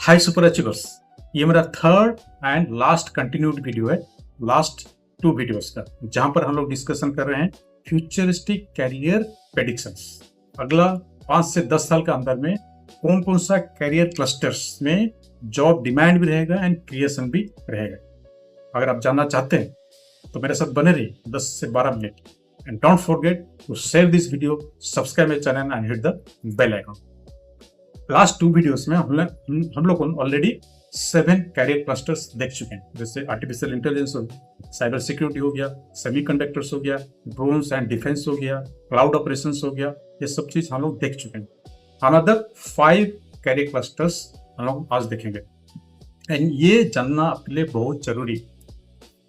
हाय super achievers, ये मेरा third and last continued video है लास्ट 2 वीडियोस का, जहां पर हम लोग डिस्कशन कर रहे हैं फ्यूचरिस्टिक कैरियर प्रेडिक्शंस। अगला 5 से 10 साल का अंदर में कौन कौन सा कैरियर क्लस्टर्स में जॉब डिमांड भी रहेगा एंड क्रिएशन भी रहेगा। अगर आप जानना चाहते हैं तो मेरे साथ बने रहिए 10 से 12 minute and don't forget to share this video, subscribe my channel and hit the bell icon. Last 2 videos में हम लोग ऑलरेडी 7 कैरियर क्लस्टर्स देख चुके हैं, जैसे आर्टिफिशियल इंटेलिजेंस हो गया, साइबर सिक्योरिटी हो गया, सेमीकंडक्टर्स हो गया, ड्रोन्स एंड डिफेंस हो गया, क्लाउड ऑपरेशंस हो गया। ये सब चीज हम लोग देख चुके हैं। अनदर 5 कैरियर क्लस्टर्स हम लोग आज देखेंगे एंड ये जानना आपके लिए बहुत जरूरी।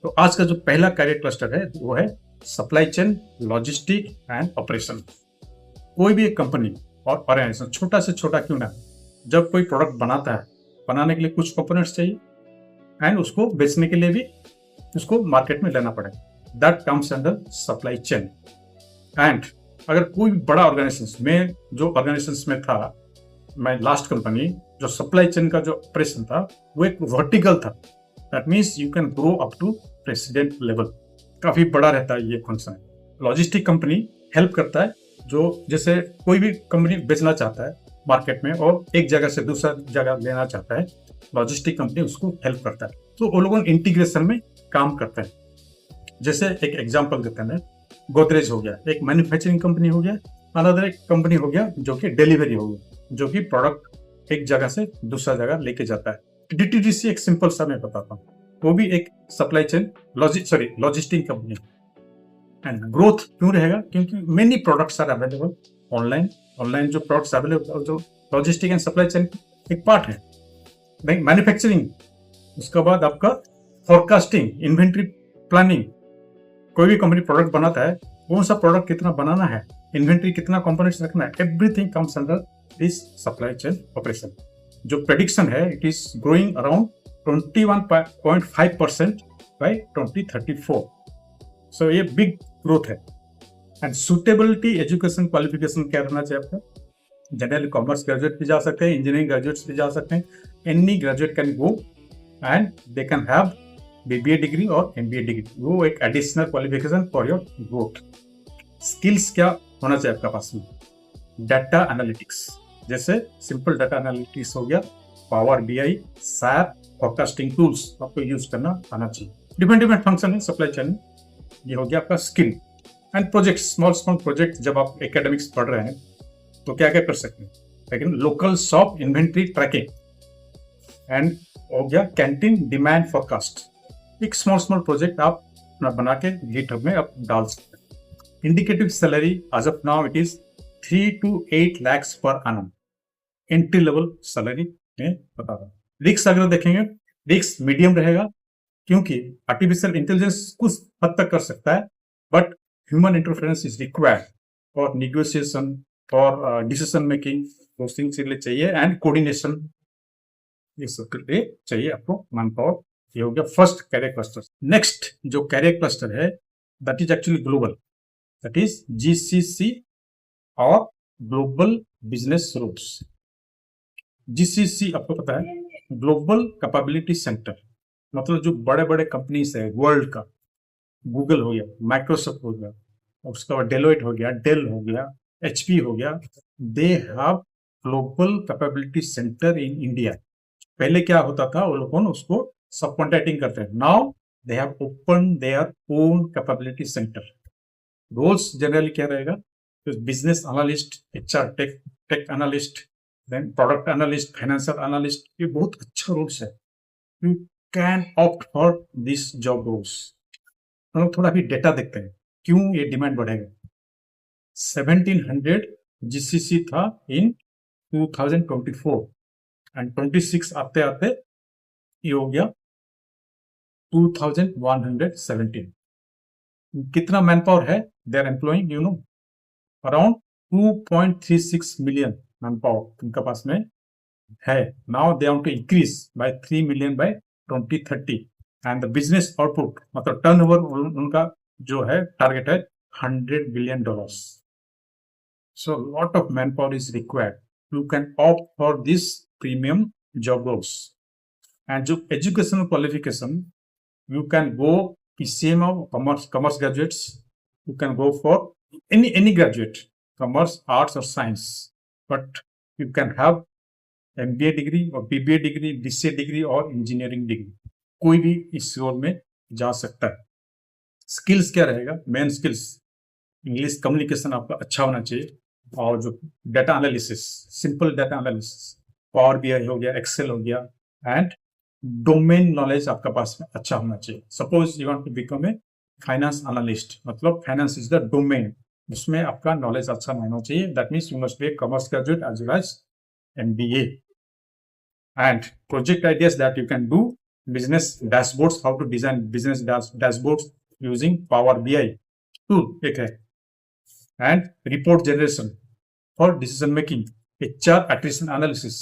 तो आज का जो पहला कैरियर क्लस्टर है वो है supply chain, logistic and operation. कोई भी एक कंपनी और ऑर्गेनाइजेशन, छोटा से छोटा क्यों ना, जब कोई प्रोडक्ट बनाता है, बनाने के लिए कुछ कंपोनेंट्स चाहिए एंड उसको बेचने के लिए भी उसको मार्केट में लेना पड़ेगा। That comes under supply chain. And अगर कोई बड़ा ऑर्गेनाइजेशन में, जो ऑर्गेनाइजेशन में था मैं लास्ट कंपनी, जो सप्लाई चेन का जो ऑपरेशन था वो एक वर्टिकल था। That means you can grow up to president level, काफी बड़ा रहता है ये फंक्शन। लॉजिस्टिक कंपनी हेल्प करता है, जो जैसे कोई भी कंपनी बेचना चाहता है मार्केट में और एक जगह से दूसरा जगह लेना चाहता है, लॉजिस्टिक कंपनी उसको हेल्प करता है। तो वो लोगों इंटीग्रेशन में काम करते हैं। जैसे एक एग्जांपल देते हैं, गोदरेज हो गया, एक मैन्युफैक्चरिंग कंपनी हो गया, अनदर एक कंपनी हो गया जो कि डिलीवरी हो गया, जो कि प्रोडक्ट एक जगह से दूसरा जगह लेके जाता है। डीटीडीसी एक सिंपल सा मैं बताता हूँ, वो भी एक supply chain logistic company. And growth क्यों रहेगा? क्योंकि many products are available online जो प्रोडक्ट्स अवेलेबल, जो लॉजिस्टिक एंड सप्लाई चेन एक पार्ट है। मैन्युफैक्चरिंग, उसके बाद आपका फोरकास्टिंग, इन्वेंट्री प्लानिंग। कोई भी कंपनी प्रोडक्ट बनाता है, कौन सा प्रोडक्ट कितना बनाना है, इन्वेंट्री कितना कंपोनेंट्स रखना है, everything comes under this supply chain operation. जो प्रेडिक्शन है, it is growing around 21.5% by 2034। So ये बिग ग्रोथ है। एंड सुटेबिलिटी, एजुकेशन क्वालिफिकेशन क्या रहना चाहिए आपका? जनरल कॉमर्स ग्रेजुएट भी जा सकते हैं, इंजीनियरिंग ग्रेजुएट्स भी जा सकते हैं। Any graduate can go and they can have BBA degree और एमबीए डिग्री, वो एक additional qualification for your growth. Skills क्या होना चाहिए आपका पास में? डाटा एनालिटिक्स, जैसे सिंपल डाटा एनालिटिक्स हो गया, power BI, SAP, forecasting tools आपको यूज करना आना चाहिए। डिफरेंट फंक्शन है सप्लाई चेन में। ये हो गया आपका skill. And project, small project, जब आप एकेडमिक्स पढ़ रहे हैं तो क्या क्या कर सकते हैं, लेकिन local shop inventory tracking and हो गया कैंटीन डिमांड फोरकास्ट। एक स्मॉल प्रोजेक्ट आप बना के गिटहब में आप डाल सकते हैं। Indicative salary as of now it is 3 to 8 lakhs पर annum, एंट्री लेवल सैलरी में बता रहा हूँ। रिस्क अगर देखेंगे, रिस्क मीडियम रहेगा, क्योंकि आर्टिफिशियल इंटेलिजेंस कुछ हद तक कर सकता है, but human interference is required for negotiation, for decision making, those things के लिए चाहिए, एंड कोऑर्डिनेशन, ये सब के लिए चाहिए आपको मैन पावर। ये हो गया फर्स्ट कैरियर क्लस्टर। नेक्स्ट जो कैरियर क्लस्टर है, that is actually global, that is GCC और ग्लोबल बिजनेस रूट्स। जीसीसी आपको पता है, ग्लोबल कैपेबिलिटी सेंटर, मतलब जो बड़े बड़े कंपनीज है वर्ल्ड का, गूगल हो गया, माइक्रोसॉफ्ट हो गया, उसके बाद डेलोइट हो गया, डेल हो गया, एचपी हो गया, they have global capability centre in India. पहले क्या होता था, वो लोग उसको सब कॉन्ट्रैक्टिंग करते हैं। Now they have open their own capability centre. Roles generally क्या रहेगा? Business analyst, HR tech analyst, then product analyst, financial analyst, ये बहुत अच्छा रोल्स है। You can opt for this job roles. हम लोग थोड़ा भी डेटा देखते हैं, क्यों ये डिमांड बढ़ेगा। 1700 जीसीसी था इन 2024 एंड 26 आते आते ये हो गया 2117। कितना मैन पावर है they are employing? You know, around 2.36 million man power उनके पास में है। Now they want to increase by 3 million by 2030 and the business output, मतलब टर्नओवर उनका जो है टारगेट है $100 billion. So a lot of manpower is required. You can opt for this premium job roles. And जो educational qualification, you can go PCM or commerce graduates. You can go for any graduate, commerce, arts or science. But you can have MBA degree और BBA degree, BCA degree और engineering degree. कोई भी इस role में जा सकता है. Skills क्या रहेगा? मेन स्किल्स इंग्लिश कम्युनिकेशन आपका अच्छा होना चाहिए, और जो data analysis, simple data analysis, power BI हो गया, एक्सेल हो गया, एंड डोमेन नॉलेज आपका पास में अच्छा होना चाहिए. Suppose you want to become a finance analyst, मतलब फाइनेंस इज द डोमेन, उसमें आपका नॉलेज अच्छा होना चाहिए. That means you must be a commerce graduate as well as MBA. And project ideas that you can do, business dashboards, how to design business dashboards using Power BI tool एक है. And report generation for decision making, HR attrition analysis,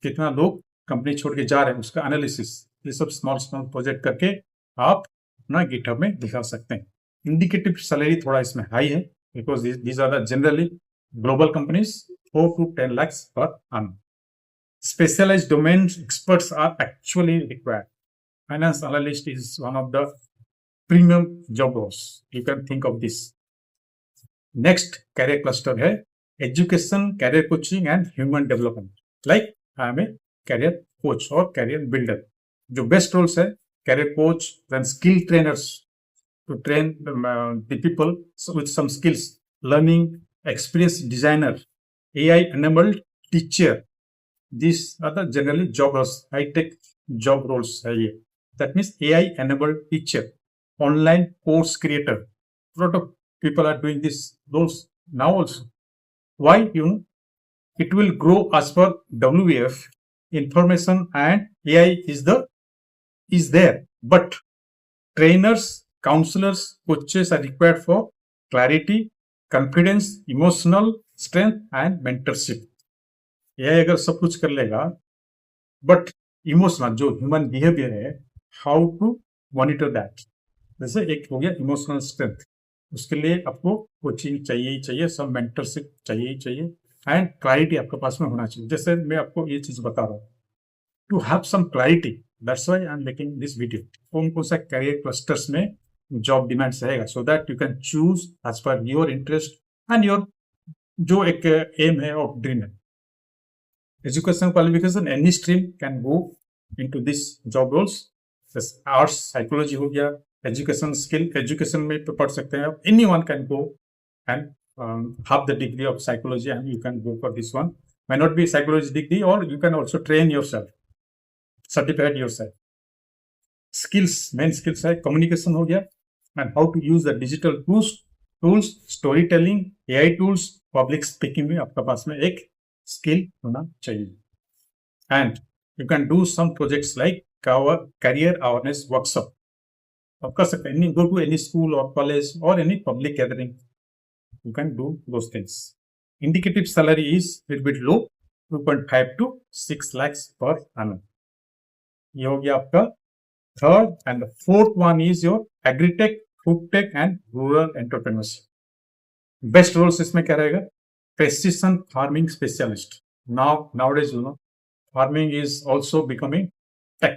कितना लोग company छोड़ के जा रहे हैं उसका एनालिसिस, ये सब स्मॉल प्रोजेक्ट करके आप अपना गिटहब में दिखा सकते हैं. इंडिकेटिव सैलरी थोड़ा इसमें हाई है, because these are the generally global companies, 4 to 10 lakhs per annum. Specialized domain experts are actually required. Finance analyst is one of the premium job roles. You can think of this. Next career cluster है education, career coaching and human development. Like I am a career coach or career builder. जो best roles है career coach, then skill trainers to train the people with some skills, learning experience designer, AI enabled teacher. These are the generally job roles, high-tech job roles है ये. That means AI enabled teacher, online course creator. A lot of people are doing this roles now also. Why? You know, it will grow as per WEF. Information and AI is there, but trainers, counselors, coaches are required for clarity, confidence, emotional strength and mentorship. ये अगर सब कुछ कर लेगा, but emotional जो human behaviour है, how to monitor that. जैसे एक हो गया इमोशनल स्ट्रेंथ, उसके लिए आपको कोचिंग चाहिए ही चाहिए, सब मेंटरशिप चाहिए ही चाहिए, एंड क्लैरिटी आपके पास में होना चाहिए. जैसे मैं आपको ये चीज बता रहा हूँ, to have some clarity, that's why I am making this video. कौन कौन सा करियर क्लस्टर्स में जॉब डिमांड्स रहेगा, so that you can choose as per your interest and your जो एक एम है और ड्रीम है. Education qualification, any stream can go into this job roles. जैसे आर्ट्स, साइकोलॉजी हो गया, एजुकेशन स्किल, एजुकेशन में पढ़ सकते हैं आप. Anyone can go and have the degree of psychology and you can go for this one. May not be psychology degree, or you can also train yourself, certify yourself. Skills, main skills है communication हो गया, and how to use the digital tools, storytelling, AI tools, public speaking में आपका पास में एक skill होना चाहिए. And you can do some projects like career awareness workshop. आप कर सकते हैं, गो टू एनी स्कूल और कॉलेज और any public gathering, you can do those things. Indicative salary is little bit low, 2.5 to 6 lakhs per annum. ये हो गया आपका third. And fourth one is your agritech, food tech and rural entrepreneurship. Best roles इसमें क्या रहेगा? Precision farming specialist. Nowadays, you know, farming is also becoming tech.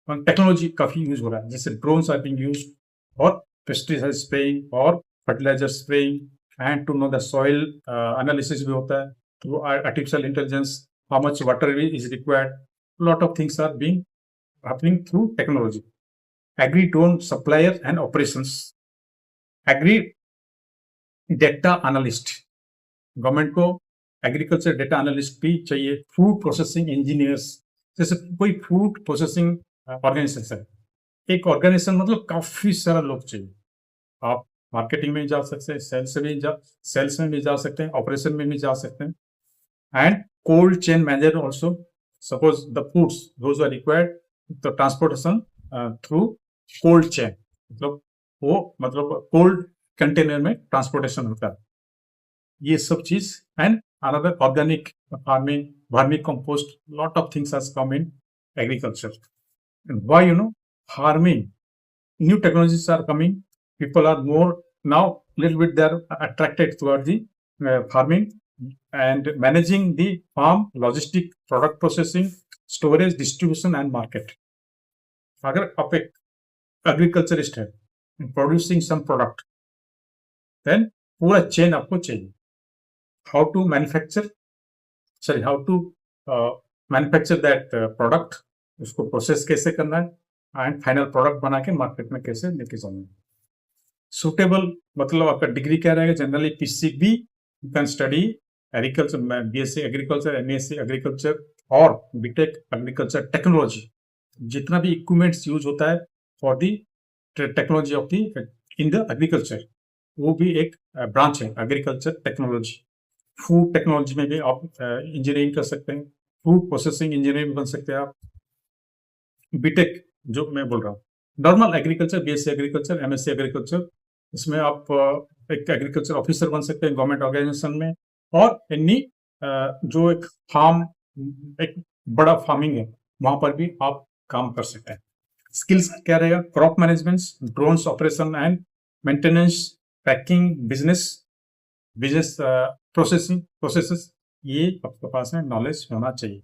Technology काफी use हो रहा है, जैसे ड्रोन्स आर बीइंग यूज्ड और pesticide spraying और fertiliser spraying, and to know the soil analysis भी होता है through artificial intelligence, how much water is required. Lot of things are being happening through technology. Agri drone supplier and operations, agri data analyst. Government को agriculture data analyst भी चाहिए. Food processing engineers, जैसे कोई food processing organisation है, एक organisation मतलब काफी सारा लोग चाहिए. आप मार्केटिंग में जा सकते हैं, सेल्स में भी जा सकते हैं, ऑपरेशन में भी जा सकते हैं. And cold chain manager also. Suppose the foods those are required the transportation through cold chain, मतलब कोल्ड कंटेनर में ट्रांसपोर्टेशन होता है. ये सब चीज. And another organic farming, vermi compost, lot of things has come in agriculture. And why, you know, farming, new technologies are coming, people are more now little bit they are attracted toward the farming and managing the farm, logistic, product processing, storage, distribution and market. अगर आप एक agriculturist है, producing some product, then पूरा chain आपको चाहिए। How to manufacture how to manufacture that product, उसको process कैसे करना है एंड फाइनल प्रोडक्ट बना के मार्केट में कैसे लेके जाना है। सुटेबल मतलब आपका डिग्री क्या रहेगा, generally PCB, you can study agriculture, BSc agriculture, MSc agriculture और बीटेक एग्रीकल्चर टेक्नोलॉजी। जितना भी इक्विपमेंट्स यूज होता है for the technology of the in the agriculture, वो भी एक ब्रांच है एग्रीकल्चर टेक्नोलॉजी। फूड टेक्नोलॉजी में भी आप इंजीनियरिंग कर सकते हैं, फूड प्रोसेसिंग इंजीनियरिंग बन सकते हैं आप। बीटेक जो मैं बोल रहा हूँ, normal agriculture, BSc agriculture, MSc agriculture, इसमें आप एक एग्रीकल्चर ऑफिसर बन सकते हैं गवर्नमेंट ऑर्गेनाइजेशन में, और एनी जो एक फार्म, एक बड़ा फार्मिंग है, वहां पर भी आप काम कर सकते हैं। स्किल्स क्या रहेगा, crop management, drones operation and maintenance, packing, business processes, ये आपके पास में नॉलेज होना चाहिए।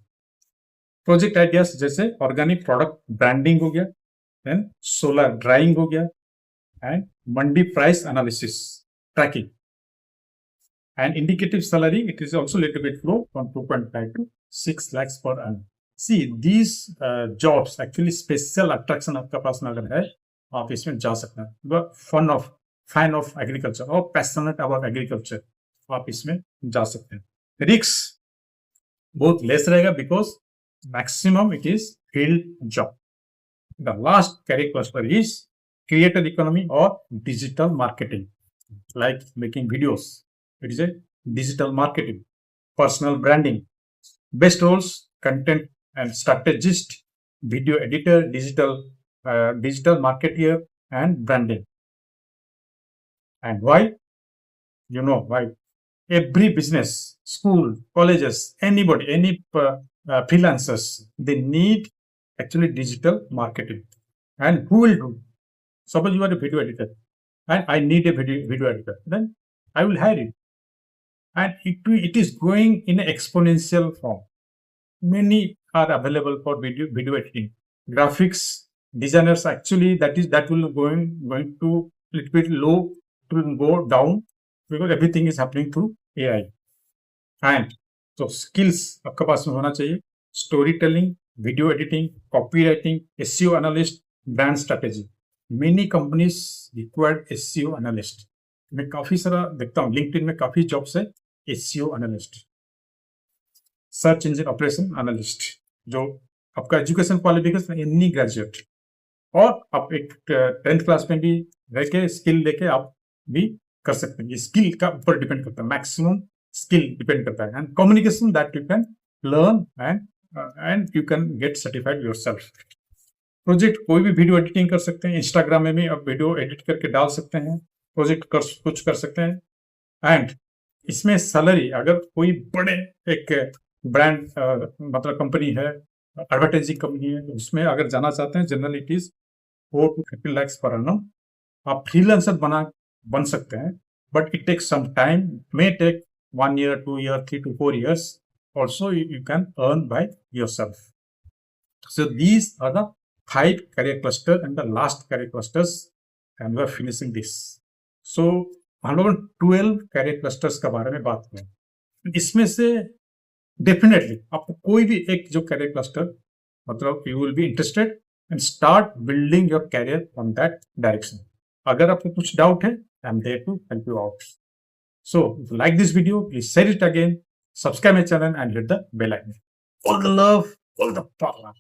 प्रोजेक्ट आइडियाज जैसे ऑर्गेनिक प्रोडक्ट ब्रांडिंग हो गया, देन सोलर ड्राइंग हो गया, and mandi price analysis tracking, and indicative salary, it is also little bit low from 2.5 to 6 lakhs per annum. See, these jobs actually special attraction आपका पास में अगर है, आप इसमें जा सकते हैं। fan of agriculture और passionate about agriculture, आप इसमें जा सकते हैं। रिस्क बहुत लेस रहेगा because maximum it is field job. The last career cluster is creator economy or digital marketing, like making videos. It is a digital marketing, personal branding, best roles, content and strategist, video editor, digital marketer and branding. And why? You know why? Every business, school, colleges, anybody, any freelancers, they need actually digital marketing. And who will do? Suppose you are a video editor and I need a video editor, then I will hire it. And it is going in an exponential form. Many are available for video editing. Graphics designers, actually that will going to little bit low, to go down because everything is happening through AI. And so skills आपके पास में होना चाहिए, story telling, video editing, copy writing, SEO analyst, brand strategy. Many companies required SEO analyst. मैं काफी सारा देखता हूँ, लिंक्डइन में काफी जॉब्स है SEO analyst, search engine operation analyst, जो आपका एजुकेशन क्वालिफिकेशन एनी ग्रेजुएट, और आप एक 10th क्लास में भी रह के स्किल लेके आप भी कर सकते हैं। ये स्किल का ऊपर डिपेंड करता है, मैक्सिमम स्किल डिपेंड करता है, and communication that you can learn and you can get certified yourself. Project कोई भी वीडियो एडिटिंग कर सकते हैं, इंस्टाग्राम में भी आप वीडियो एडिट करके डाल सकते हैं, प्रोजेक्ट कुछ कर सकते हैं। एंड इसमें सैलरी, अगर कोई बड़े एक ब्रांड मतलब कंपनी है, एडवर्टाइजिंग कंपनी है, उसमें अगर जाना चाहते हैं, generally it is 4 to 15 lakhs पर annum। आप फ्रीलांसर बन सकते हैं, but it takes some time, may take 1 year, 2 year, 3 to 4 years. Also, you can earn by yourself. So these are the 5 career clusters and the last career clusters, and we are finishing this. So हम लोग 12 career clusters के बारे में बात करें। इसमें से definitely आपको कोई भी एक जो कैरियर क्लस्टर, मतलब you will be interested and start building your career on that direction. अगर आपको कुछ डाउट है, I am there to help you out. So like this video, please share it again, subscribe my channel and hit the bell icon. All the love, all the power.